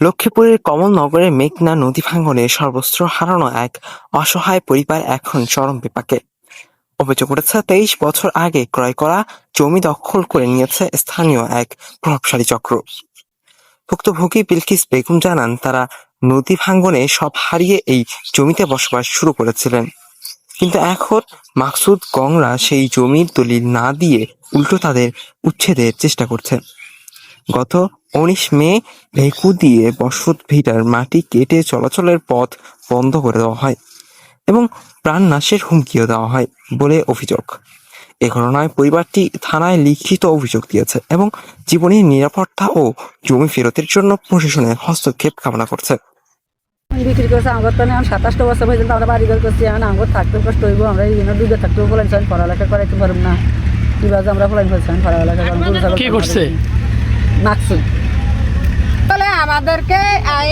লক্ষ্মীপুরের কমলনগরের মেঘনা নদী ভাঙনে সর্বস্ব হারানো এক অসহায় পরিবার এখন চরম বিপাকে। অভিযোগ উঠেছে 23 বছর আগে ক্রয় করা জমি দখল করে নিয়েছে স্থানীয় এক প্রভাবশালী চক্র। ভুক্তভোগী বিলকিস বেগম জানান, তারা নদী ভাঙনে সব হারিয়ে এই জমিতে বসবাস শুরু করেছিলেন, কিন্তু এখন মাকসুদ গংরা সেই জমির দলিল না দিয়ে উল্টো তাদের উচ্ছেদের চেষ্টা করছে। গত 19 মে ভেকু দিয়ে বসত ভিটার মাটি কেটে চলাচলের পথ বন্ধ করে দেওয়া হয় এবং প্রাণনাশের হুমকিও দেওয়া হয় বলে অভিযোগ। এ ঘটনায় পরিবারটি থানায় লিখিত অভিযোগ দিয়েছে এবং জীবনের নিরাপত্তা ও জমি ফেরতের জন্য প্রশাসনের হস্তক্ষেপ কামনা করছে। বিক্রি করছে আমার তো এখন 27টা বছর পর্যন্ত আমরা বাড়ি ঘর করছি, এখন আমার থাকতে কষ্ট হইব। আমরা এই জন্য দুধে থাকতেও ফলাইছি, পড়ালেখা করাইতে পারব না। কিভাবে আমরা ফলাই ফেলছি পড়ালেখা কি করছে মাকসুদ তাহলে আমাদেরকে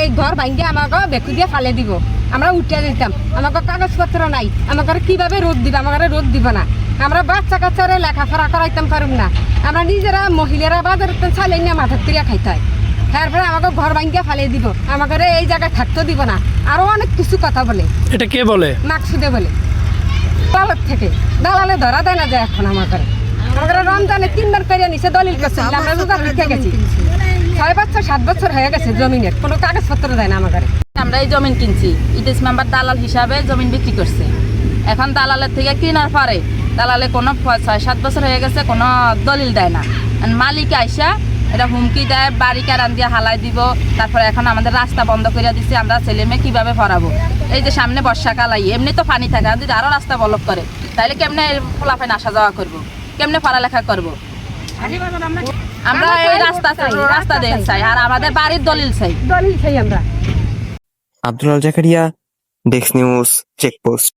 এই ঘর ভাঙ্গে আমাকে বেকু দিয়ে ফালে দিব, আমরা উঠে যেতাম। আমাকে কাগজপত্র নাই, আমাকে কিভাবে রোদ দিব? আমাকে রোদ দিব না। আমরা বাচ্চা কাচ্চারে লেখাপড়া করাইতাম পারুম না। আমরা নিজেরা মহিলারা বাজার চালাই না মাথার তুলিয়া খাইতে হয়। তারপরে আমাকে ঘর ভাঙ্গিয়া ফালে দিব, আমাকে এই জায়গায় থাকতে দিব না। আরো অনেক কিছু কথা বলে। এটা কে বলে? মাকসুদে বলে। দালাল থেকে দালালে ধরা দেয় না যায় এখন আমাকে রমজানে 3 বার করে নিচে দলিল করছে, আমরা রোজা লিখে গেছি। 6 বছর 7 বছর হয়ে গেছে জমিনের কোনো কাগজপত্র দেয় না আমাদের। আমরা এই জমিন কিনছি, ইতিস মেম্বার দালাল হিসাবে জমিন বিক্রি করছে। এখন দালালের থেকে কেনার পরে দালালে কোনো 6-7 বছর হয়ে গেছে কোনো দলিল দেয় না। মালিক আইসা এটা হুমকি দেয়, বাড়ি কারান দিয়ে হালাই দিব। তারপরে এখন আমাদের রাস্তা বন্ধ করে দিচ্ছে, আমরা ছেলে মেয়ে কীভাবে পড়াবো? এই যে সামনে বর্ষাকাল এমনি তো পানি থাকে, যদি আরও রাস্তা ব্লক করে তাহলে কেমনে ফলাফাইন আসা যাওয়া করবো, কেমনে পড়ালেখা করবো? আমরা এই রাস্তা দেন চাই, আর আমাদের বাড়ির দলিল চাই। আমরা Abdul Zakaria, desk news, checkpost.